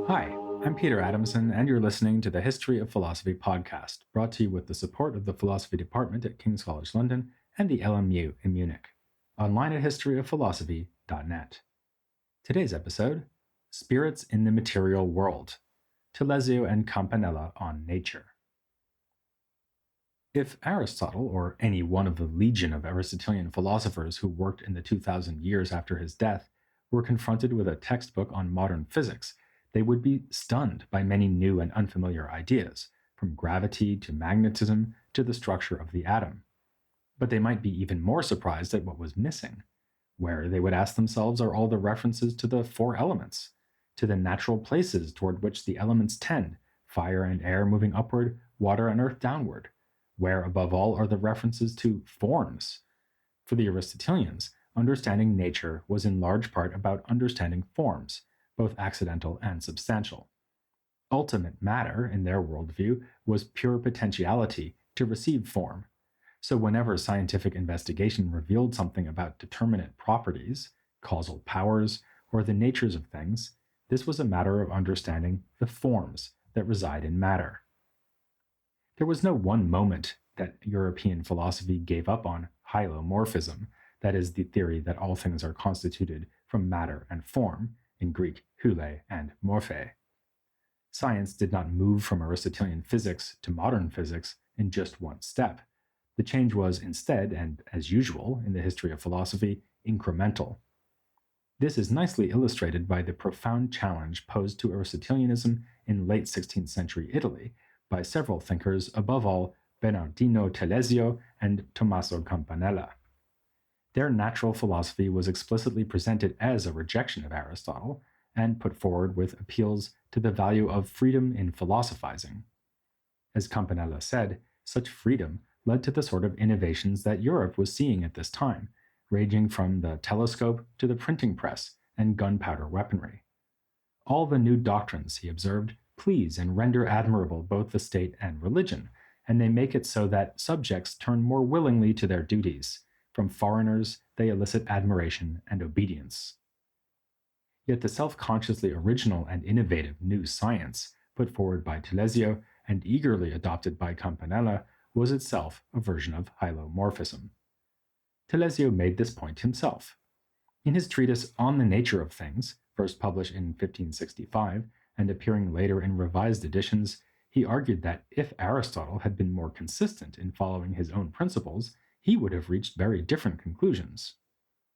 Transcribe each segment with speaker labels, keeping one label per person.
Speaker 1: Hi, I'm Peter Adamson, and you're listening to the History of Philosophy podcast, brought to you with the support of the Philosophy Department at King's College London and the LMU in Munich. Online at historyofphilosophy.net. Today's episode: Spirits in the Material World, Telesio and Campanella on Nature. If Aristotle, or any one of the legion of Aristotelian philosophers who worked in the 2,000 years after his death, were confronted with a textbook on modern physics, they would be stunned by many new and unfamiliar ideas, from gravity to magnetism to the structure of the atom. But they might be even more surprised at what was missing. Where, they would ask themselves, are all the references to the four elements, to the natural places toward which the elements tend, fire and air moving upward, water and earth downward? Where, above all, are the references to forms? For the Aristotelians, understanding nature was in large part about understanding forms, both accidental and substantial. Ultimate matter, in their worldview, was pure potentiality to receive form. So whenever scientific investigation revealed something about determinate properties, causal powers, or the natures of things, this was a matter of understanding the forms that reside in matter. There was no one moment that European philosophy gave up on hylomorphism, that is, the theory that all things are constituted from matter and form, in Greek hule and morphe. Science did not move from Aristotelian physics to modern physics in just one step. The change was instead, and as usual in the history of philosophy, incremental. This is nicely illustrated by the profound challenge posed to Aristotelianism in late 16th century Italy by several thinkers, above all Bernardino Telesio and Tommaso Campanella. Their natural philosophy was explicitly presented as a rejection of Aristotle and put forward with appeals to the value of freedom in philosophizing. As Campanella said, such freedom led to the sort of innovations that Europe was seeing at this time, ranging from the telescope to the printing press and gunpowder weaponry. All the new doctrines, he observed, please and render admirable both the state and religion, and they make it so that subjects turn more willingly to their duties. From foreigners, they elicit admiration and obedience. Yet the self-consciously original and innovative new science, put forward by Telesio and eagerly adopted by Campanella, was itself a version of hylomorphism. Telesio made this point himself. In his treatise On the Nature of Things, first published in 1565 and appearing later in revised editions, he argued that if Aristotle had been more consistent in following his own principles, he would have reached very different conclusions.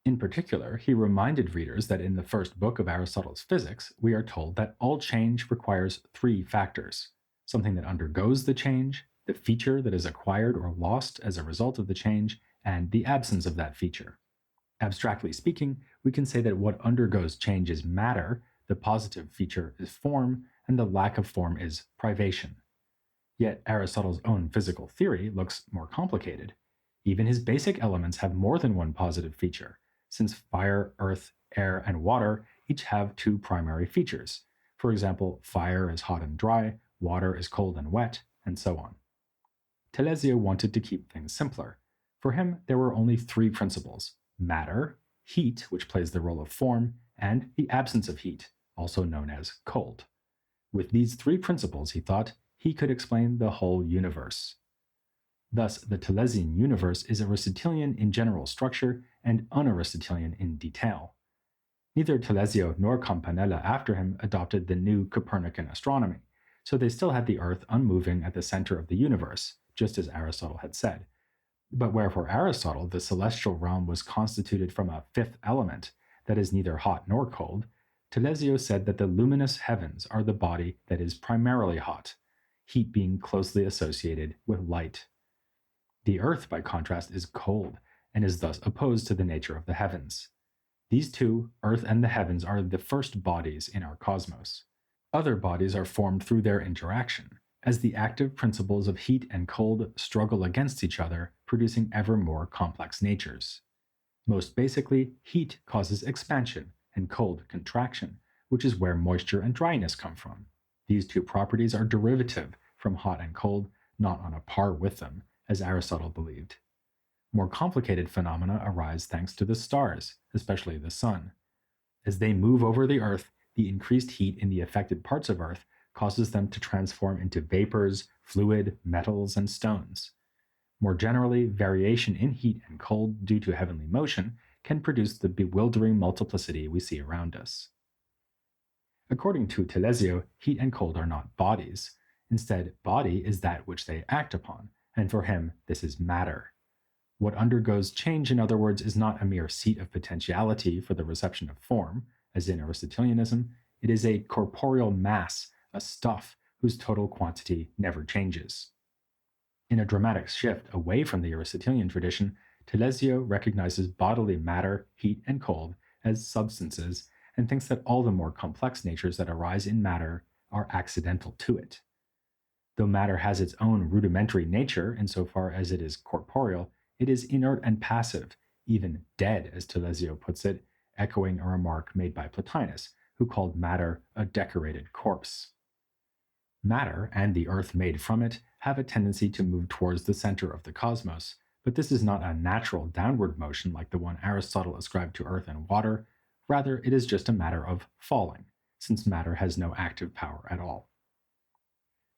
Speaker 1: In particular, he reminded readers that in the first book of Aristotle's Physics, we are told that all change requires three factors: something that undergoes the change, the feature that is acquired or lost as a result of the change, and the absence of that feature. Abstractly speaking, we can say that what undergoes change is matter, the positive feature is form, and the lack of form is privation. Yet Aristotle's own physical theory looks more complicated. Even his basic elements have more than one positive feature, since fire, earth, air, and water each have two primary features. For example, fire is hot and dry, water is cold and wet, and so on. Telesio wanted to keep things simpler. For him, there were only three principles: matter, heat, which plays the role of form, and the absence of heat, also known as cold. With these three principles, he thought, he could explain the whole universe. Thus, the Telesian universe is Aristotelian in general structure and un-Aristotelian in detail. Neither Telesio nor Campanella after him adopted the new Copernican astronomy, so they still had the Earth unmoving at the center of the universe, just as Aristotle had said. But where for Aristotle the celestial realm was constituted from a fifth element that is neither hot nor cold, Telesio said that the luminous heavens are the body that is primarily hot, heat being closely associated with light. The earth, by contrast, is cold, and is thus opposed to the nature of the heavens. These two, earth and the heavens, are the first bodies in our cosmos. Other bodies are formed through their interaction, as the active principles of heat and cold struggle against each other, producing ever more complex natures. Most basically, heat causes expansion, and cold contraction, which is where moisture and dryness come from. These two properties are derivative from hot and cold, not on a par with them, as Aristotle believed. More complicated phenomena arise thanks to the stars, especially the sun. As they move over the Earth, the increased heat in the affected parts of Earth causes them to transform into vapors, fluid, metals, and stones. More generally, variation in heat and cold due to heavenly motion can produce the bewildering multiplicity we see around us. According to Telesio, heat and cold are not bodies. Instead, body is that which they act upon, and for him, this is matter. What undergoes change, in other words, is not a mere seat of potentiality for the reception of form, as in Aristotelianism. It is a corporeal mass, a stuff whose total quantity never changes. In a dramatic shift away from the Aristotelian tradition, Telesio recognizes bodily matter, heat, and cold as substances and thinks that all the more complex natures that arise in matter are accidental to it. Though matter has its own rudimentary nature insofar as it is corporeal, it is inert and passive, even dead, as Telesio puts it, echoing a remark made by Plotinus, who called matter a decorated corpse. Matter, and the earth made from it, have a tendency to move towards the center of the cosmos, but this is not a natural downward motion like the one Aristotle ascribed to earth and water. Rather, it is just a matter of falling, since matter has no active power at all.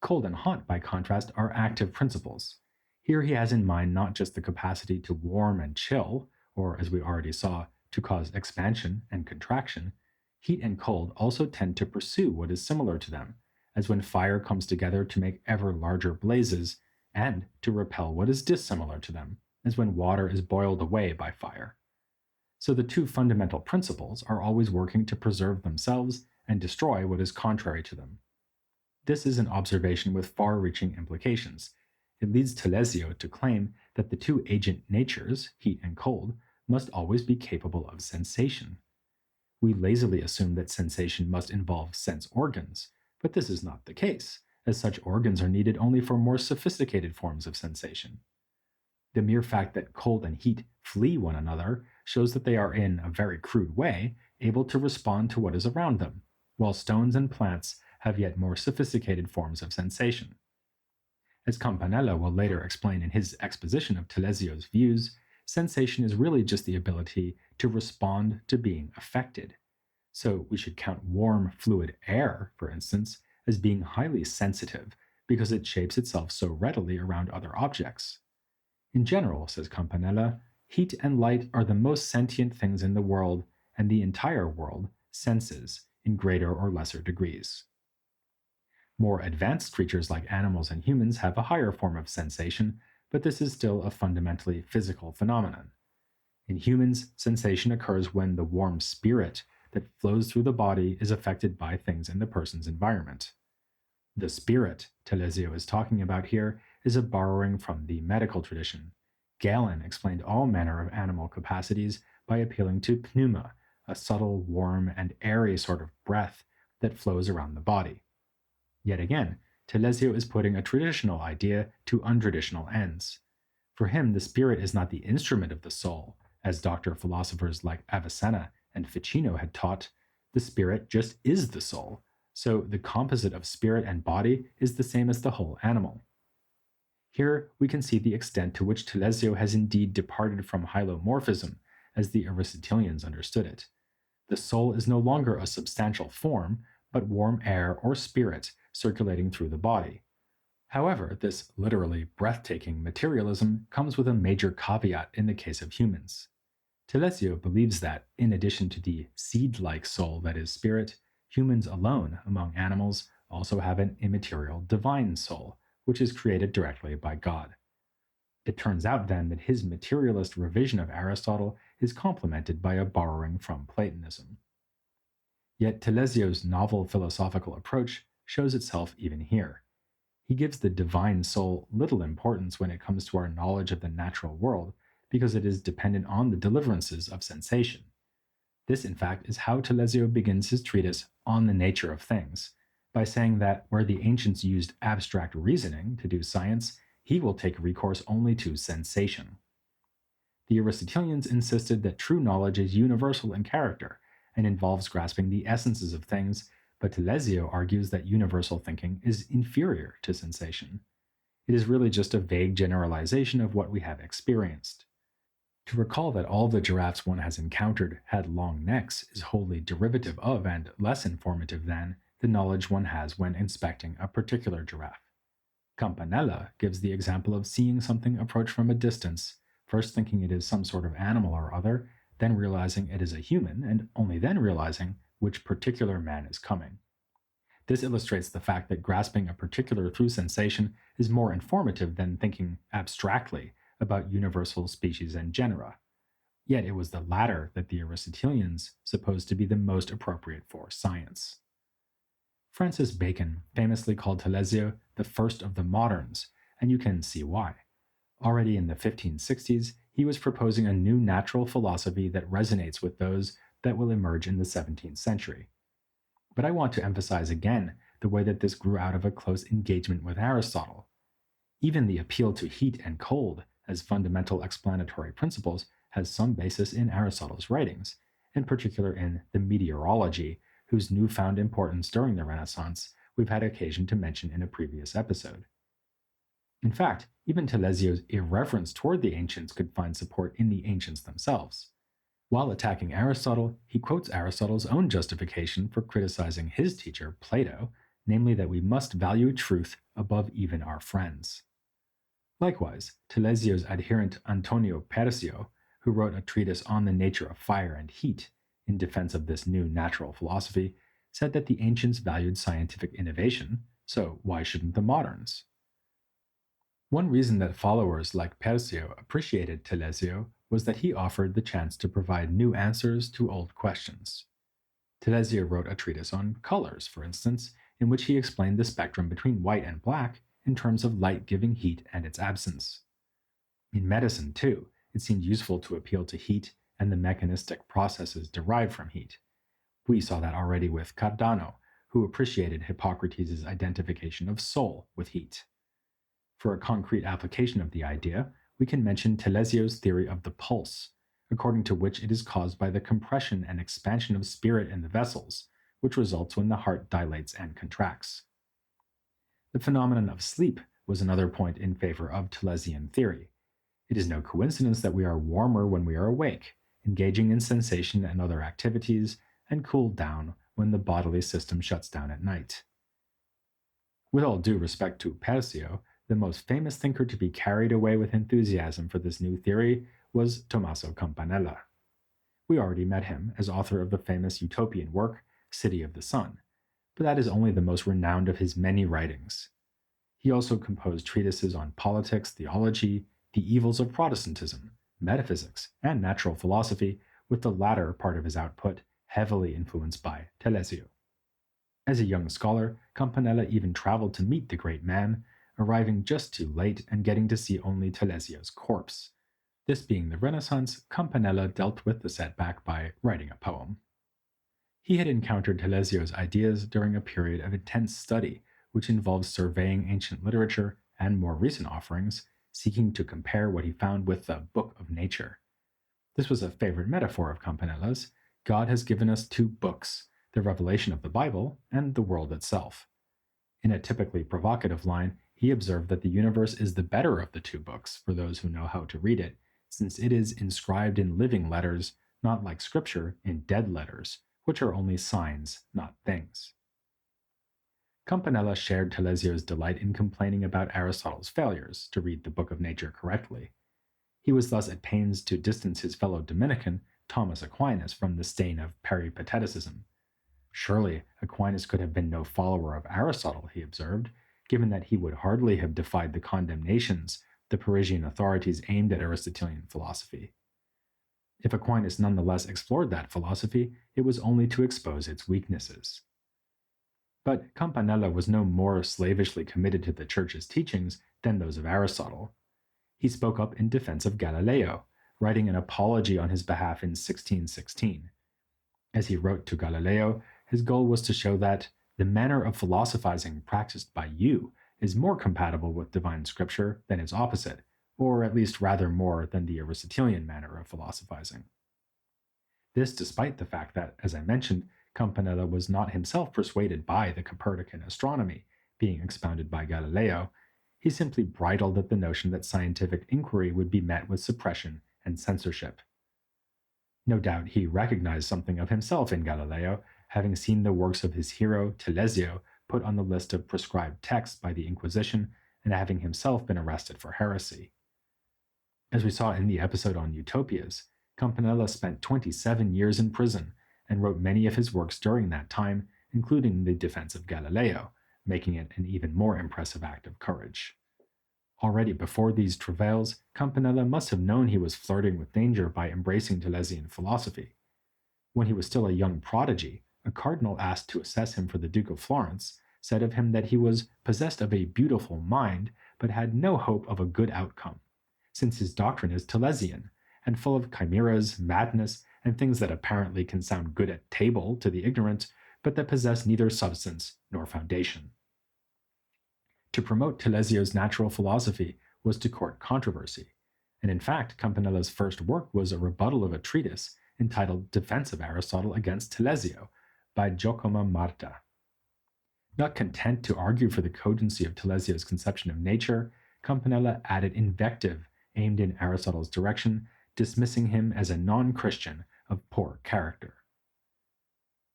Speaker 1: Cold and hot, by contrast, are active principles. Here he has in mind not just the capacity to warm and chill, or, as we already saw, to cause expansion and contraction. Heat and cold also tend to pursue what is similar to them, as when fire comes together to make ever larger blazes, and to repel what is dissimilar to them, as when water is boiled away by fire. So the two fundamental principles are always working to preserve themselves and destroy what is contrary to them. This is an observation with far-reaching implications. It leads Telesio to claim that the two agent natures, heat and cold, must always be capable of sensation. We lazily assume that sensation must involve sense organs, but this is not the case, as such organs are needed only for more sophisticated forms of sensation. The mere fact that cold and heat flee one another shows that they are, in a very crude way, able to respond to what is around them, while stones and plants have yet more sophisticated forms of sensation. As Campanella will later explain in his exposition of Telesio's views, sensation is really just the ability to respond to being affected. So we should count warm, fluid air, for instance, as being highly sensitive because it shapes itself so readily around other objects. In general, says Campanella, heat and light are the most sentient things in the world, and the entire world senses in greater or lesser degrees. More advanced creatures like animals and humans have a higher form of sensation, but this is still a fundamentally physical phenomenon. In humans, sensation occurs when the warm spirit that flows through the body is affected by things in the person's environment. The spirit Telesio is talking about here is a borrowing from the medical tradition. Galen explained all manner of animal capacities by appealing to pneuma, a subtle, warm, and airy sort of breath that flows around the body. Yet again, Telesio is putting a traditional idea to untraditional ends. For him, the spirit is not the instrument of the soul, as doctor philosophers like Avicenna and Ficino had taught. The spirit just is the soul, so the composite of spirit and body is the same as the whole animal. Here we can see the extent to which Telesio has indeed departed from hylomorphism, as the Aristotelians understood it. The soul is no longer a substantial form, but warm air or spirit circulating through the body. However, this literally breathtaking materialism comes with a major caveat in the case of humans. Telesio believes that, in addition to the seed-like soul that is spirit, humans alone, among animals, also have an immaterial divine soul, which is created directly by God. It turns out then that his materialist revision of Aristotle is complemented by a borrowing from Platonism. Yet Telesio's novel philosophical approach shows itself even here. He gives the divine soul little importance when it comes to our knowledge of the natural world, because it is dependent on the deliverances of sensation. This, in fact, is how Telesio begins his treatise On the Nature of Things, by saying that where the ancients used abstract reasoning to do science, he will take recourse only to sensation. The Aristotelians insisted that true knowledge is universal in character and involves grasping the essences of things, but Telesio argues that universal thinking is inferior to sensation. It is really just a vague generalization of what we have experienced. To recall that all the giraffes one has encountered had long necks is wholly derivative of and less informative than the knowledge one has when inspecting a particular giraffe. Campanella gives the example of seeing something approach from a distance, first thinking it is some sort of animal or other, then realizing it is a human, and only then realizing which particular man is coming. This illustrates the fact that grasping a particular through sensation is more informative than thinking abstractly about universal species and genera. Yet it was the latter that the Aristotelians supposed to be the most appropriate for science. Francis Bacon famously called Telesio the first of the moderns, and you can see why. Already in the 1560s, he was proposing a new natural philosophy that resonates with those that will emerge in the 17th century. But I want to emphasize again the way that this grew out of a close engagement with Aristotle. Even the appeal to heat and cold as fundamental explanatory principles has some basis in Aristotle's writings, in particular in the Meteorology, whose newfound importance during the Renaissance we've had occasion to mention in a previous episode. In fact, even Telesio's irreverence toward the ancients could find support in the ancients themselves. While attacking Aristotle, he quotes Aristotle's own justification for criticizing his teacher, Plato, namely that we must value truth above even our friends. Likewise, Telesio's adherent Antonio Persio, who wrote a treatise on the nature of fire and heat in defense of this new natural philosophy, said that the ancients valued scientific innovation, so why shouldn't the moderns? One reason that followers like Persio appreciated Telesio was that he offered the chance to provide new answers to old questions. Telesio wrote a treatise on colors, for instance, in which he explained the spectrum between white and black in terms of light giving heat and its absence. In medicine, too, it seemed useful to appeal to heat and the mechanistic processes derived from heat. We saw that already with Cardano, who appreciated Hippocrates' identification of soul with heat. For a concrete application of the idea, we can mention Telesio's theory of the pulse, according to which it is caused by the compression and expansion of spirit in the vessels, which results when the heart dilates and contracts. The phenomenon of sleep was another point in favor of Telesian theory. It is no coincidence that we are warmer when we are awake, engaging in sensation and other activities, and cooled down when the bodily system shuts down at night. With all due respect to Persio, the most famous thinker to be carried away with enthusiasm for this new theory was Tommaso Campanella. We already met him as author of the famous utopian work, City of the Sun, but that is only the most renowned of his many writings. He also composed treatises on politics, theology, the evils of Protestantism, metaphysics, and natural philosophy, with the latter part of his output heavily influenced by Telesio. As a young scholar, Campanella even traveled to meet the great man, arriving just too late and getting to see only Telesio's corpse. This being the Renaissance, Campanella dealt with the setback by writing a poem. He had encountered Telesio's ideas during a period of intense study, which involved surveying ancient literature and more recent offerings, seeking to compare what he found with the Book of Nature. This was a favorite metaphor of Campanella's. God has given us two books, the revelation of the Bible and the world itself. In a typically provocative line, he observed that the universe is the better of the two books for those who know how to read it, since it is inscribed in living letters, not like Scripture in dead letters, which are only signs, not things. Campanella shared Telesio's delight in complaining about Aristotle's failures to read the Book of Nature correctly. He was thus at pains to distance his fellow Dominican, Thomas Aquinas, from the stain of peripateticism. Surely Aquinas could have been no follower of Aristotle, he observed, given that he would hardly have defied the condemnations the Parisian authorities aimed at Aristotelian philosophy. If Aquinas nonetheless explored that philosophy, it was only to expose its weaknesses. But Campanella was no more slavishly committed to the Church's teachings than those of Aristotle. He spoke up in defense of Galileo, writing an apology on his behalf in 1616. As he wrote to Galileo, his goal was to show that the manner of philosophizing practiced by you is more compatible with divine scripture than its opposite, or at least rather more than the Aristotelian manner of philosophizing. This despite the fact that, as I mentioned, Campanella was not himself persuaded by the Copernican astronomy being expounded by Galileo. He simply bridled at the notion that scientific inquiry would be met with suppression and censorship. No doubt he recognized something of himself in Galileo, having seen the works of his hero, Telesio, put on the list of proscribed texts by the Inquisition, and having himself been arrested for heresy. As we saw in the episode on utopias, Campanella spent 27 years in prison and wrote many of his works during that time, including the defense of Galileo, making it an even more impressive act of courage. Already before these travails, Campanella must have known he was flirting with danger by embracing Telesian philosophy. When he was still a young prodigy, a cardinal asked to assess him for the Duke of Florence said of him that he was possessed of a beautiful mind, but had no hope of a good outcome, since his doctrine is Telesian, and full of chimeras, madness, and things that apparently can sound good at table to the ignorant, but that possess neither substance nor foundation. To promote Telesio's natural philosophy was to court controversy, and in fact, Campanella's first work was a rebuttal of a treatise entitled Defense of Aristotle against Telesio by Giacomo Marta. Not content to argue for the cogency of Telesio's conception of nature, Campanella added invective aimed in Aristotle's direction, dismissing him as a non-Christian of poor character.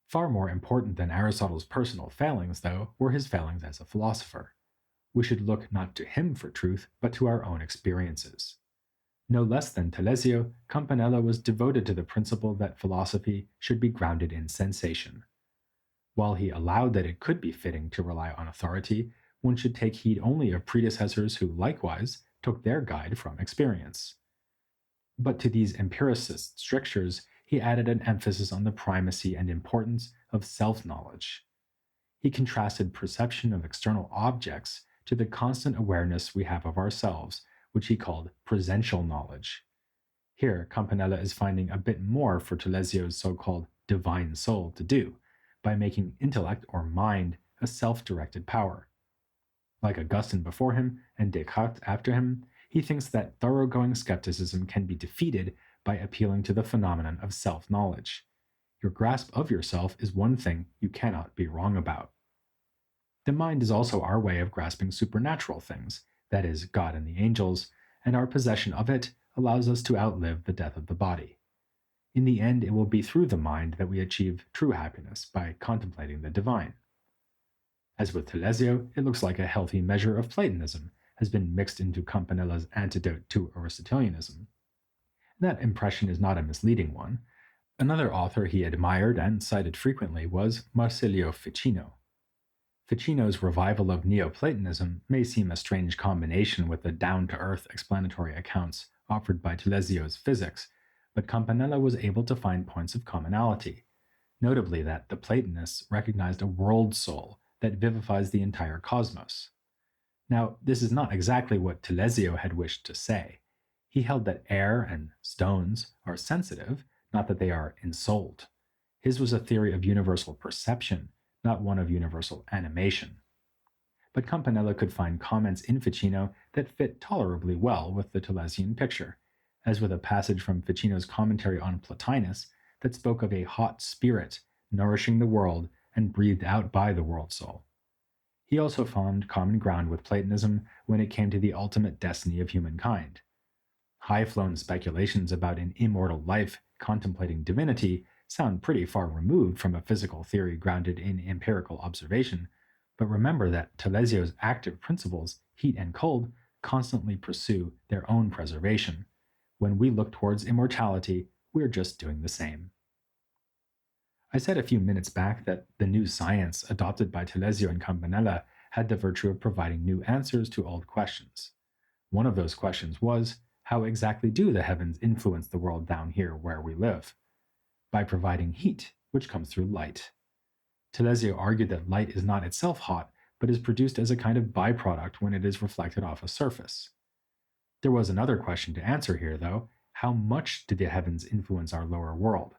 Speaker 1: Far more important than Aristotle's personal failings, though, were his failings as a philosopher. We should look not to him for truth, but to our own experiences. No less than Telesio, Campanella was devoted to the principle that philosophy should be grounded in sensation. While he allowed that it could be fitting to rely on authority, one should take heed only of predecessors who likewise took their guide from experience. But to these empiricist strictures, he added an emphasis on the primacy and importance of self-knowledge. He contrasted perception of external objects to the constant awareness we have of ourselves, which he called presential knowledge. Here, Campanella is finding a bit more for Telesio's so-called divine soul to do, by making intellect or mind a self-directed power. Like Augustine before him and Descartes after him, he thinks that thoroughgoing skepticism can be defeated by appealing to the phenomenon of self-knowledge. Your grasp of yourself is one thing you cannot be wrong about. The mind is also our way of grasping supernatural things, that is, God and the angels, and our possession of it allows us to outlive the death of the body. In the end, it will be through the mind that we achieve true happiness by contemplating the divine. As with Telesio, it looks like a healthy measure of Platonism has been mixed into Campanella's antidote to Aristotelianism. That impression is not a misleading one. Another author he admired and cited frequently was Marsilio Ficino. Ficino's revival of Neoplatonism may seem a strange combination with the down-to-earth explanatory accounts offered by Telesio's physics, but Campanella was able to find points of commonality, notably that the Platonists recognized a world soul that vivifies the entire cosmos. Now, this is not exactly what Telesio had wished to say. He held that air and stones are sensitive, not that they are ensouled. His was a theory of universal perception, not one of universal animation. But Campanella could find comments in Ficino that fit tolerably well with the Telesian picture, as with a passage from Ficino's commentary on Plotinus that spoke of a hot spirit nourishing the world and breathed out by the world soul. He also found common ground with Platonism when it came to the ultimate destiny of humankind. High-flown speculations about an immortal life contemplating divinity sound pretty far removed from a physical theory grounded in empirical observation, but remember that Telesio's active principles, heat and cold, constantly pursue their own preservation. When we look towards immortality, we're just doing the same. I said a few minutes back that the new science adopted by Telesio and Campanella had the virtue of providing new answers to old questions. One of those questions was, how exactly do the heavens influence the world down here where we live? By providing heat, which comes through light. Telesio argued that light is not itself hot, but is produced as a kind of byproduct when it is reflected off a surface. There was another question to answer here, though. How much do the heavens influence our lower world?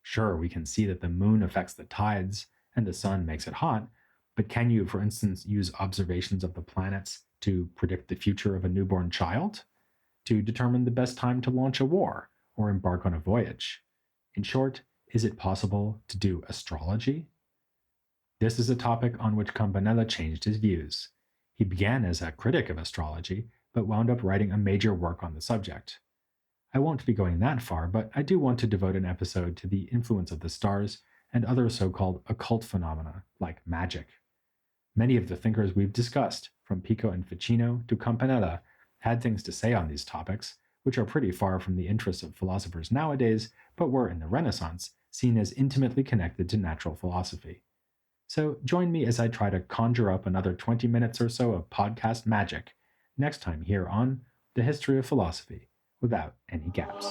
Speaker 1: Sure, we can see that the moon affects the tides and the sun makes it hot, but can you, for instance, use observations of the planets to predict the future of a newborn child? To determine the best time to launch a war or embark on a voyage? In short, is it possible to do astrology? This is a topic on which Campanella changed his views. He began as a critic of astrology, but wound up writing a major work on the subject. I won't be going that far, but I do want to devote an episode to the influence of the stars and other so called occult phenomena, like magic. Many of the thinkers we've discussed, from Pico and Ficino to Campanella, had things to say on these topics, which are pretty far from the interests of philosophers nowadays, but were in the Renaissance seen as intimately connected to natural philosophy. So join me as I try to conjure up another 20 minutes or so of podcast magic next time here on The History of Philosophy, without any gaps.